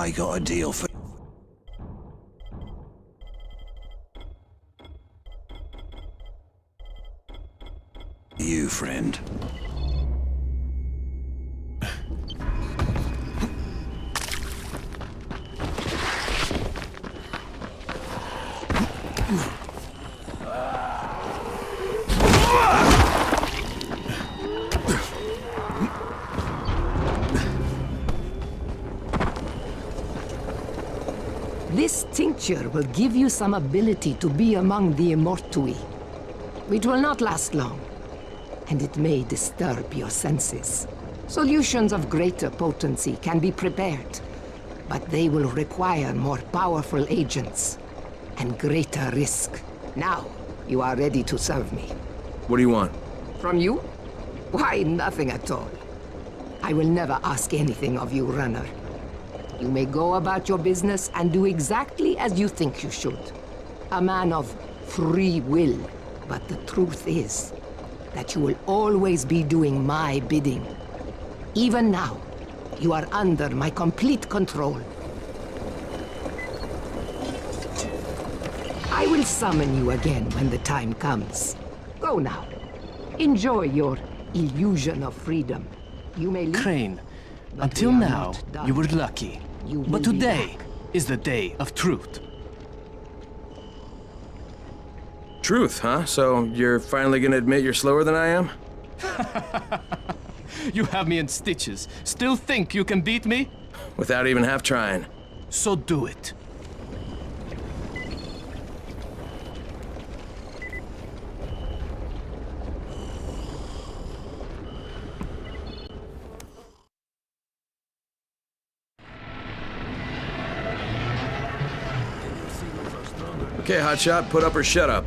I got a deal for you, friend. This tincture will give you some ability to be among the immortui. It will not last long, and it may disturb your senses. Solutions of greater potency can be prepared, but they will require more powerful agents and greater risk. Now, you are ready to serve me. What do you want? From you? Why, nothing at all. I will never ask anything of you, runner. You may go about your business and do exactly as you think you should. A man of free will. But the truth is that you will always be doing my bidding. Even now, you are under my complete control. I will summon you again when the time comes. Go now. Enjoy your illusion of freedom. You may leave. Crane, But until we are now, not done. you were lucky. You will But be today back. is the day of truth. Truth, huh? So you're finally gonna admit you're slower than I am? You have me in stitches. Still think you can beat me? Without even half trying. So do it. Okay, hotshot, put up or shut up.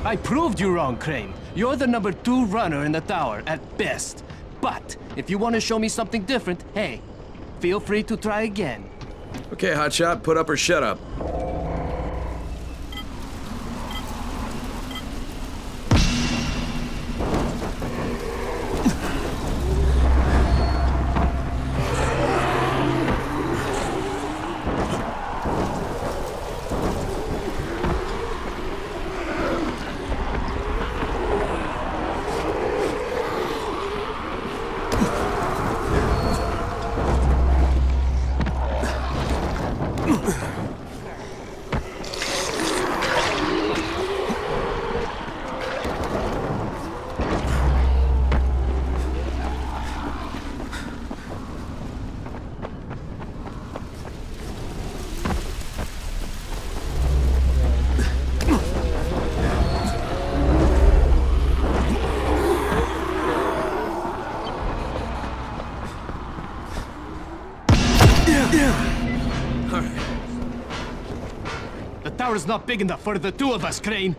I proved you wrong, Crane. You're the number 2 runner in the tower, at best. But, if you want to show me something different, hey, feel free to try again. Okay, hotshot, put up or shut up. The tower's not big enough for the 2 of us, Crane.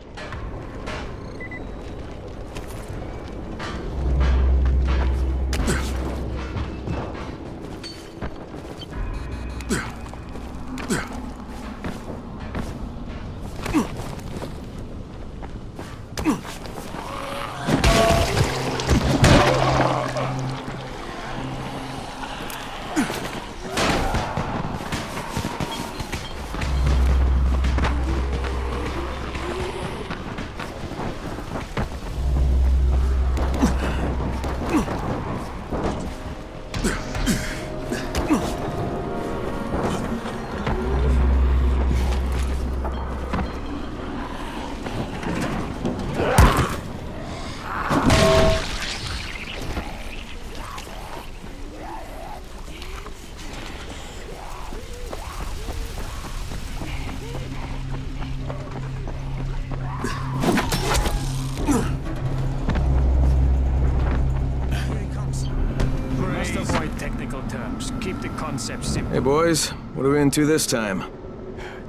Keep the concept simple. Hey boys, what are we into this time?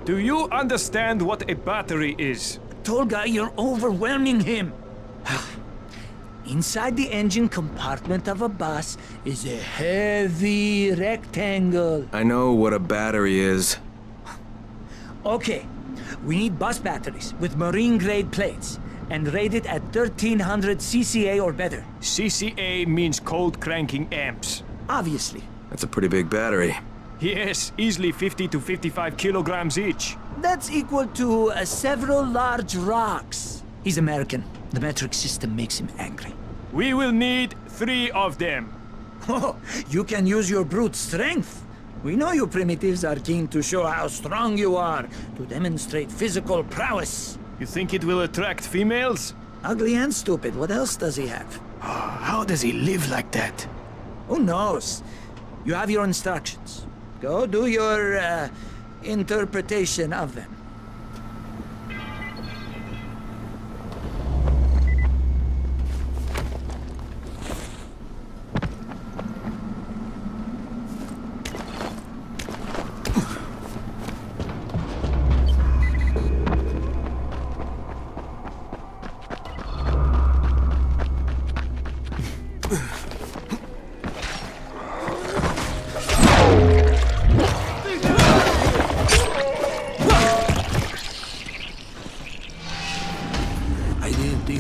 Do you understand what a battery is? Tolga, you're overwhelming him. Inside the engine compartment of a bus is a heavy rectangle. I know what a battery is. Okay, we need bus batteries with marine-grade plates and rated at 1300 CCA or better. CCA means cold cranking amps. Obviously. That's a pretty big battery. Yes, easily 50 to 55 kilograms each. That's equal to several large rocks. He's American. The metric system makes him angry. We will need 3 of them. Oh, you can use your brute strength. We know you primitives are keen to show how strong you are, to demonstrate physical prowess. You think it will attract females? Ugly and stupid, what else does he have? How does he live like that? Who knows? You have your instructions. Go do your, interpretation of them.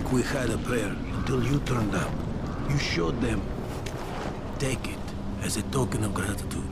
We had a prayer until you turned up. You showed them. Take it as a token of gratitude.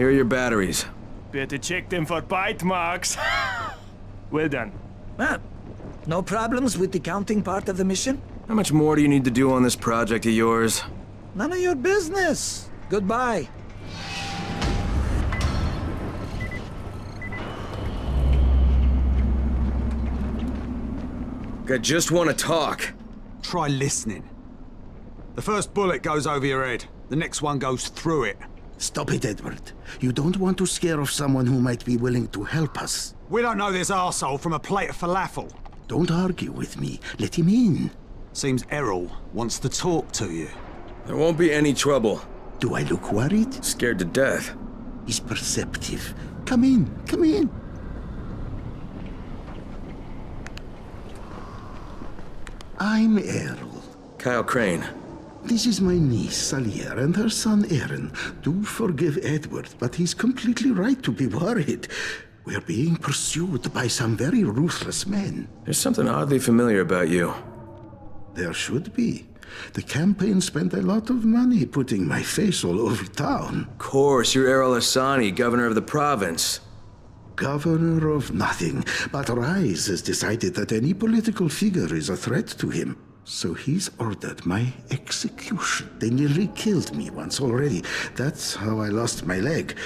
Here are your batteries. Better check them for bite marks. Well done. Ah, no problems with the counting part of the mission? How much more do you need to do on this project of yours? None of your business. Goodbye. I just want to talk. Try listening. The first bullet goes over your head. The next one goes through it. Stop it, Edward. You don't want to scare off someone who might be willing to help us. We don't know this arsehole from a plate of falafel. Don't argue with me. Let him in. Seems Errol wants to talk to you. There won't be any trouble. Do I look worried? Scared to death. He's perceptive. Come in, come in. I'm Errol. Kyle Crane. This is my niece, Salier, and her son, Aaron. Do forgive Edward, but he's completely right to be worried. We're being pursued by some very ruthless men. There's something oddly familiar about you. There should be. The campaign spent a lot of money putting my face all over town. Of course, you're Errol Asani, governor of the province. Governor of nothing, but Rise has decided that any political figure is a threat to him. So he's ordered my execution. They nearly killed me once already. That's how I lost my leg.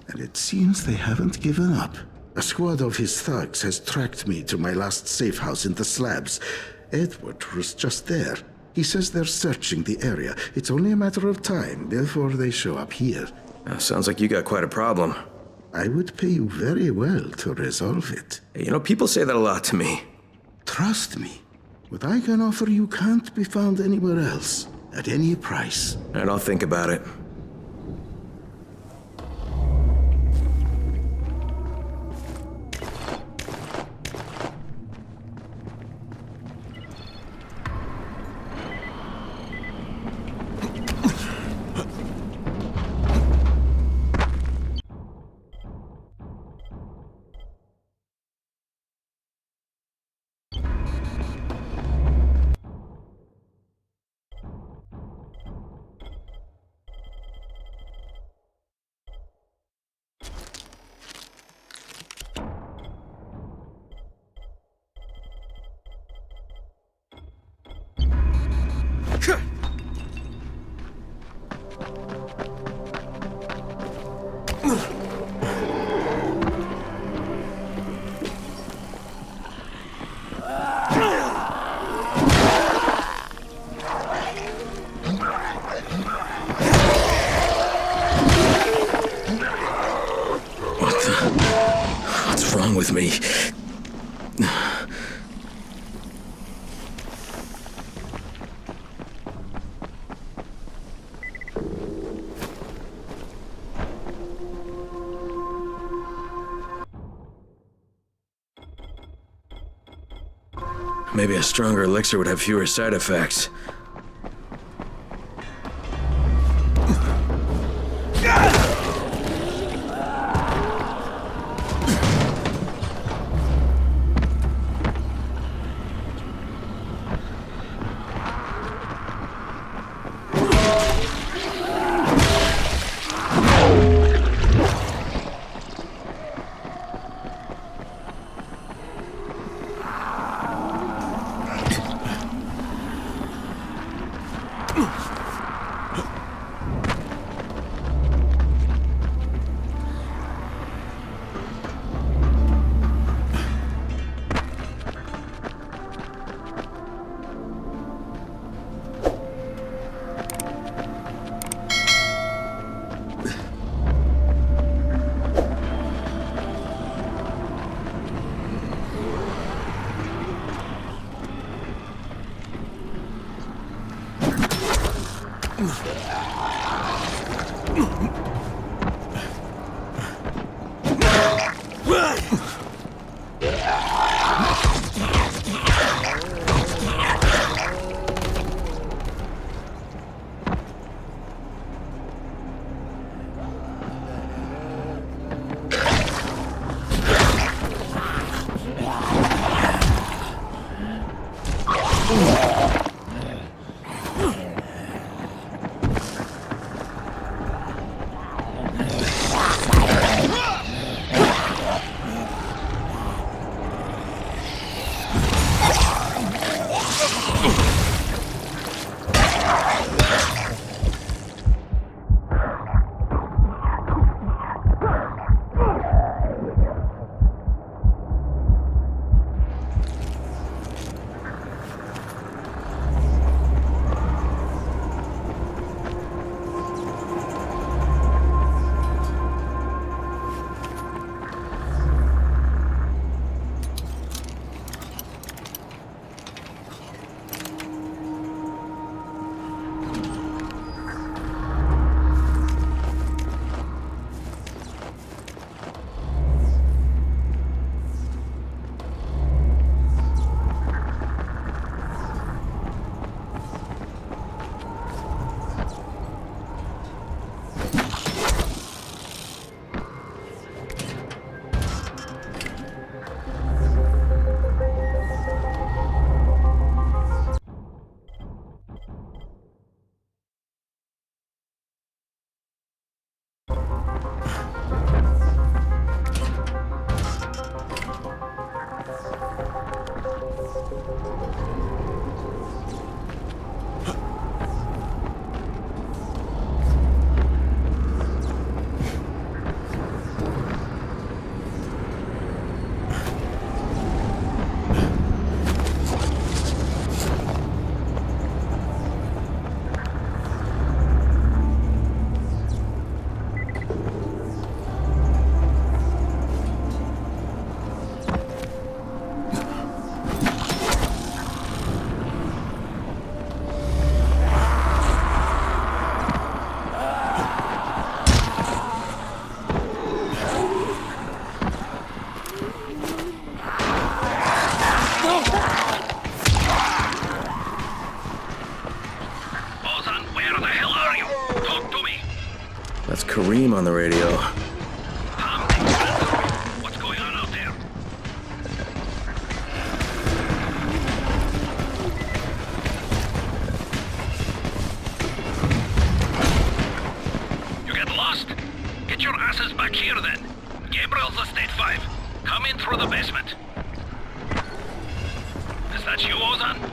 And it seems they haven't given up. A squad of his thugs has tracked me to my last safe house in the slabs. Edward was just there. He says they're searching the area. It's only a matter of time before they show up here. Sounds like you got quite a problem. I would pay you very well to resolve it. Hey, you know, people say that a lot to me. Trust me. What I can offer you can't be found anywhere else, at any price. And I'll think about it. What's wrong with me? Maybe a stronger elixir would have fewer side effects. on the radio. What's going on out there? You get lost? Get your asses back here then. Gabriel's Estate 5. Come in through the basement. Is that you, Ozan?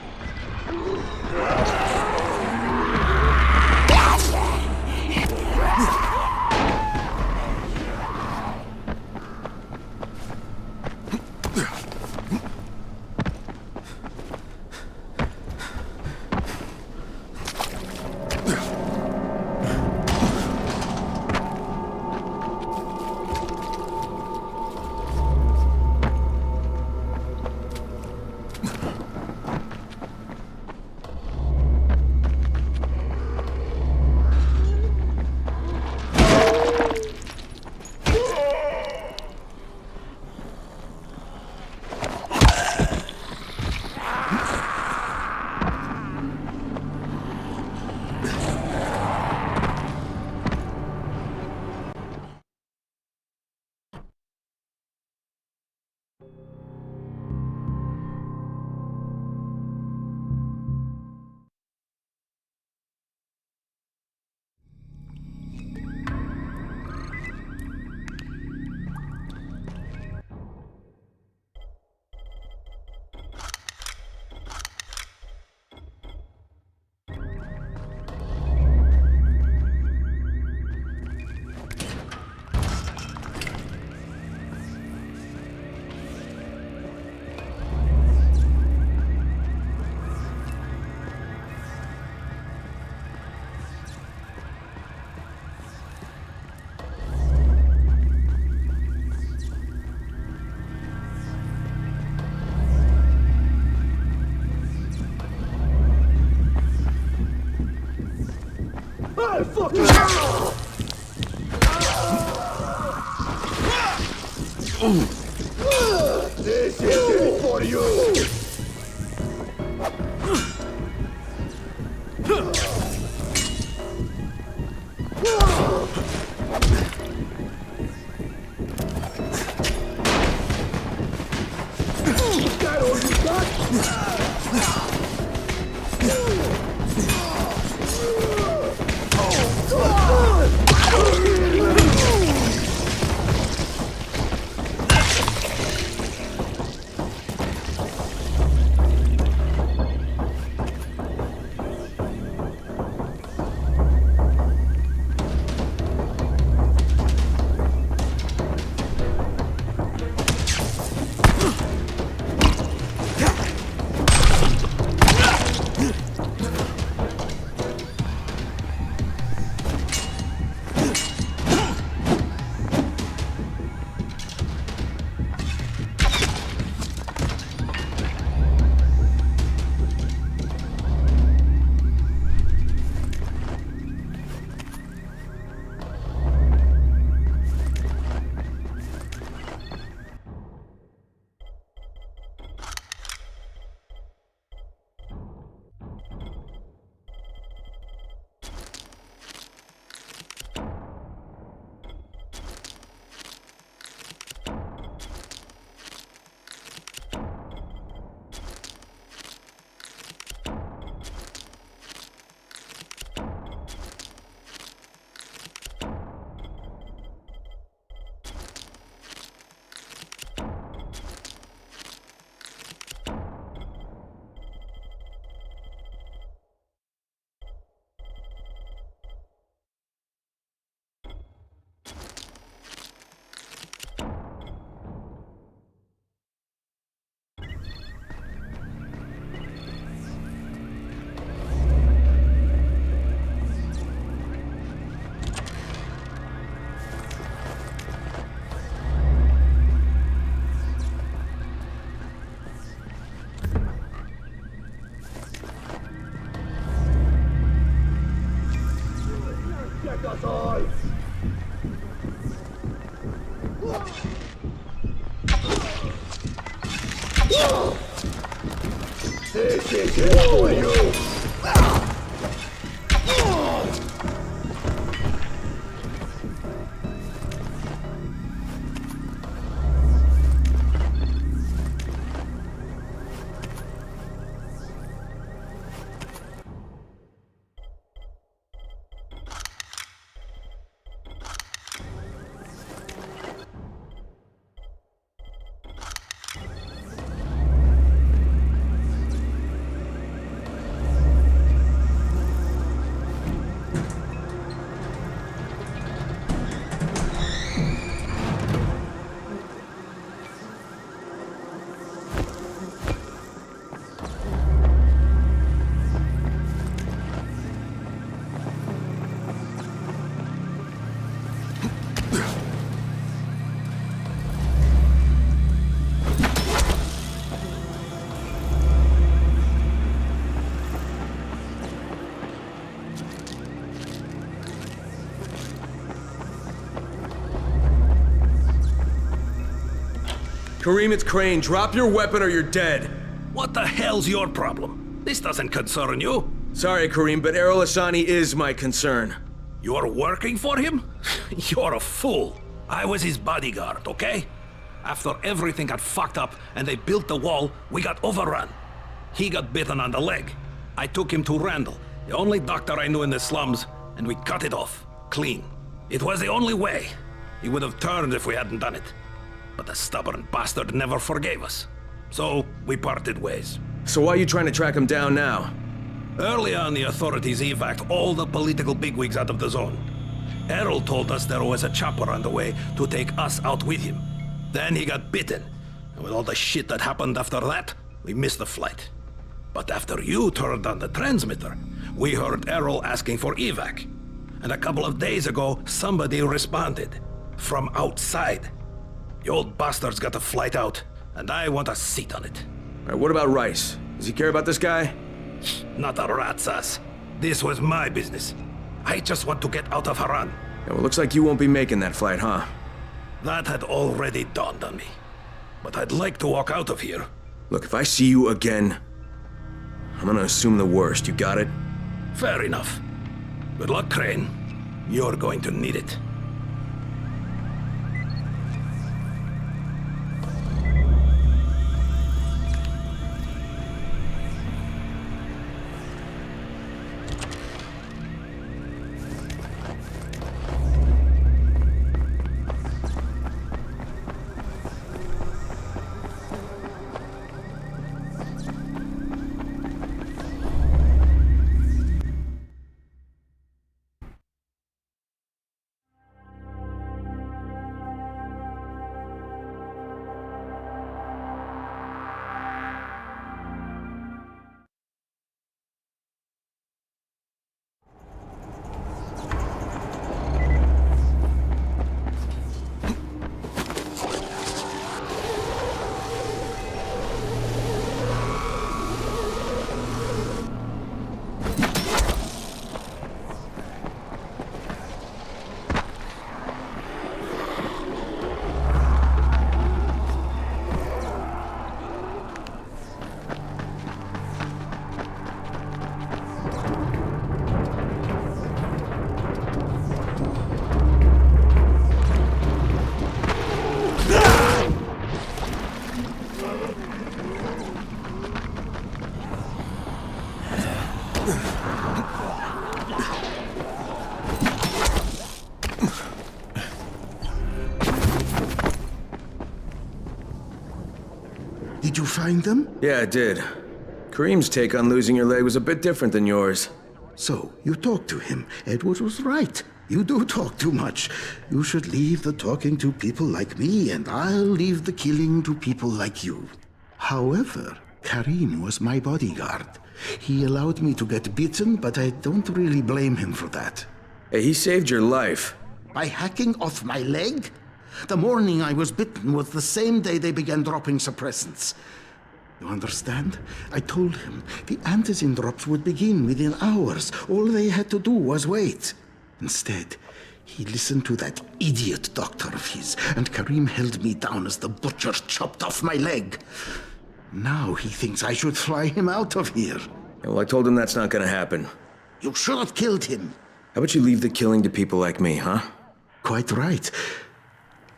This is it for you! Is that all you got? This is it for you! Kareem, it's Crane. Drop your weapon or you're dead. What the hell's your problem? This doesn't concern you. Sorry, Kareem, but Errol Hassani is my concern. You're working for him? You're a fool. I was his bodyguard, okay? After everything got fucked up and they built the wall, we got overrun. He got bitten on the leg. I took him to Randall, the only doctor I knew in the slums, and we cut it off, clean. It was the only way. He would have turned if we hadn't done it. But the stubborn bastard never forgave us. So, we parted ways. So why are you trying to track him down now? Early on, the authorities evac'd all the political bigwigs out of the zone. Errol told us there was a chopper on the way to take us out with him. Then he got bitten. And with all the shit that happened after that, we missed the flight. But after you turned on the transmitter, we heard Errol asking for evac. And a couple of days ago, somebody responded. From outside. The old bastard's got a flight out, and I want a seat on it. Alright, what about Rice? Does he care about this guy? Not a rat's ass. This was my business. I just want to get out of Harran. Yeah, well, looks like you won't be making that flight, huh? That had already dawned on me. But I'd like to walk out of here. Look, if I see you again, I'm gonna assume the worst. You got it? Fair enough. Good luck, Crane. You're going to need it. Did you find them? Yeah, I did. Kareem's take on losing your leg was a bit different than yours. So, you talked to him. Edward was right. You do talk too much. You should leave the talking to people like me, and I'll leave the killing to people like you. However, Kareem was my bodyguard. He allowed me to get bitten, but I don't really blame him for that. Hey, he saved your life. By hacking off my leg? The morning I was bitten was the same day they began dropping suppressants. You understand? I told him the antizin drops would begin within hours. All they had to do was wait. Instead, he listened to that idiot doctor of his, and Kareem held me down as the butcher chopped off my leg. Now he thinks I should fly him out of here. Yeah, well, I told him that's not gonna happen. You should have killed him. How about you leave the killing to people like me, huh? Quite right.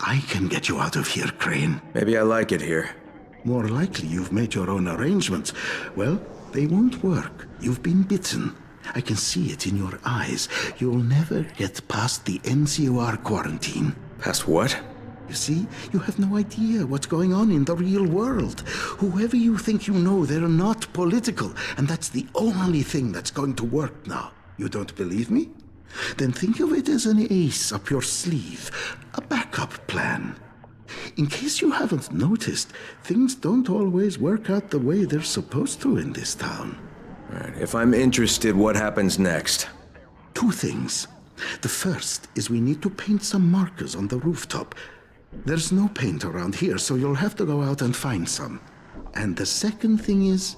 I can get you out of here, Crane. Maybe I like it here. More likely you've made your own arrangements. Well, they won't work. You've been bitten. I can see it in your eyes. You'll never get past the NCOR quarantine. Past what? You see, you have no idea what's going on in the real world. Whoever you think you know, they're not political. And that's the only thing that's going to work now. You don't believe me? Then think of it as an ace up your sleeve. A backup plan. In case you haven't noticed, things don't always work out the way they're supposed to in this town. Right. If I'm interested, what happens next? Two things. The first is we need to paint some markers on the rooftop. There's no paint around here, so you'll have to go out and find some. And the second thing is,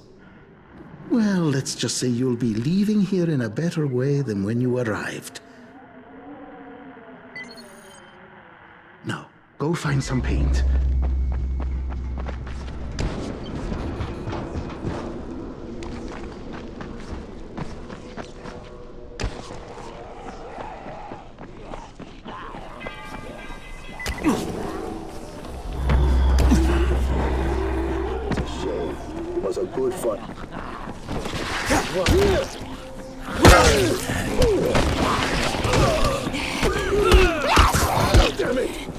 well, let's just say you'll be leaving here in a better way than when you arrived. Now, go find some paint. a good fight. Damn it!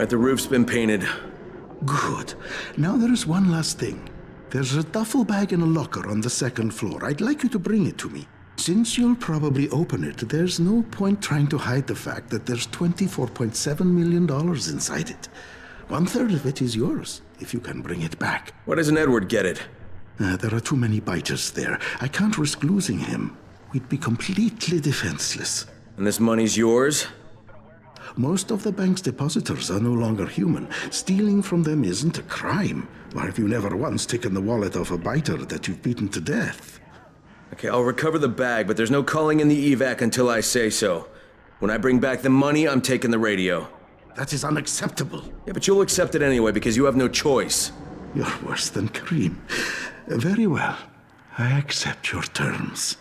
Alright, the roof's been painted. Good. Now there is one last thing. There's a duffel bag in a locker on the second floor. I'd like you to bring it to me. Since you'll probably open it, there's no point trying to hide the fact that there's $24.7 million inside it. 1/3 of it is yours, if you can bring it back. Why doesn't Edward get it? There are too many biters there. I can't risk losing him. We'd be completely defenseless. And this money's yours? Most of the bank's depositors are no longer human. Stealing from them isn't a crime. Or have you never once taken the wallet off a biter that you've beaten to death? Okay, I'll recover the bag, but there's no calling in the evac until I say so. When I bring back the money, I'm taking the radio. That is unacceptable. Yeah, but you'll accept it anyway because you have no choice. You're worse than Kareem. Very well. I accept your terms.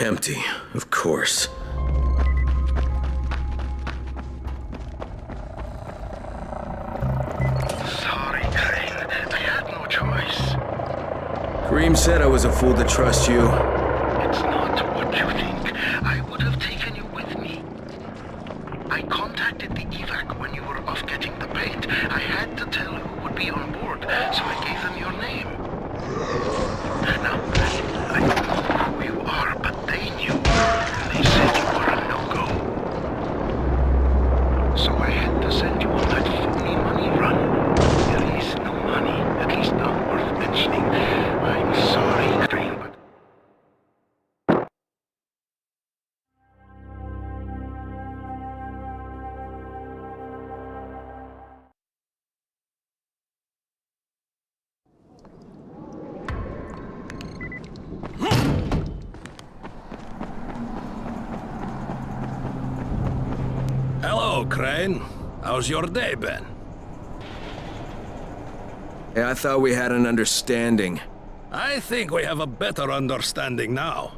Empty, of course. Sorry, Crane. I had no choice. Kareem said I was a fool to trust you. It's not what you think. I would have taken you with me. I contacted the evac when you were off getting the paint. I had to tell who would be on board, so I gave them your name. Now, I don't know who you are, but they knew. They said you were a no-go. So I had to send you on that phony money run. There is no money, at least not worth mentioning. I'm sorry, Crane, but... Hello, Crane. How's your day been? Yeah, I thought we had an understanding. I think we have a better understanding now.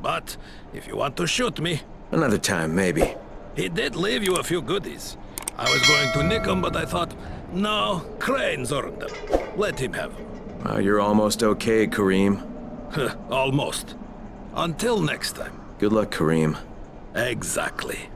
But if you want to shoot me... Another time, maybe. He did leave you a few goodies. I was going to nick them, but I thought, no, Crane's earned them. Let him have them. Wow, you're almost okay, Kareem. Almost. Until next time. Good luck, Kareem. Exactly.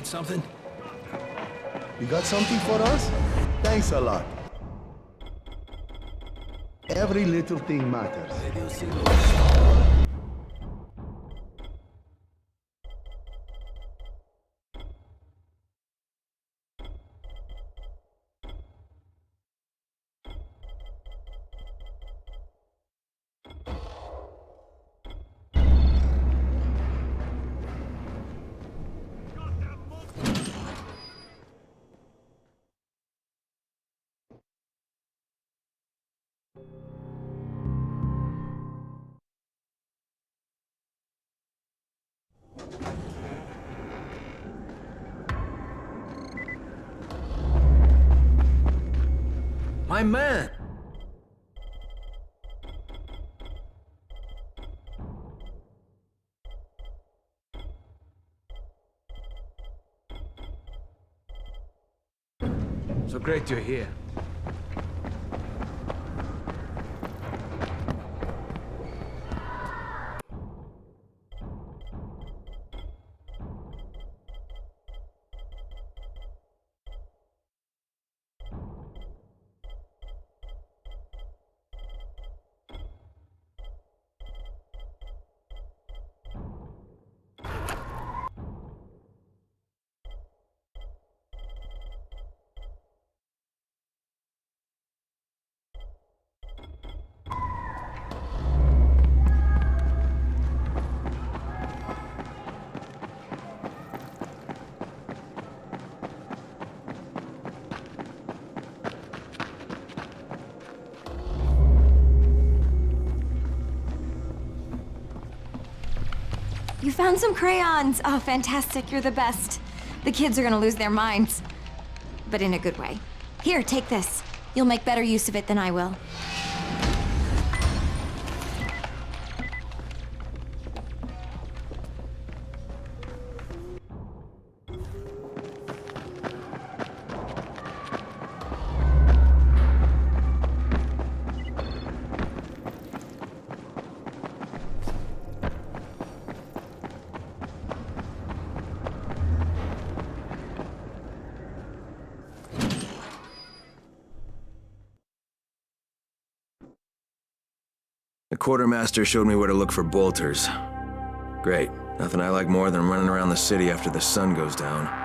Need something? You got something for us? Thanks a lot. Every little thing matters. My man! So great you're here. You found some crayons! Oh, fantastic, you're the best. The kids are gonna lose their minds. But in a good way. Here, take this. You'll make better use of it than I will. The quartermaster showed me where to look for bolters. Great. Nothing I like more than running around the city after the sun goes down.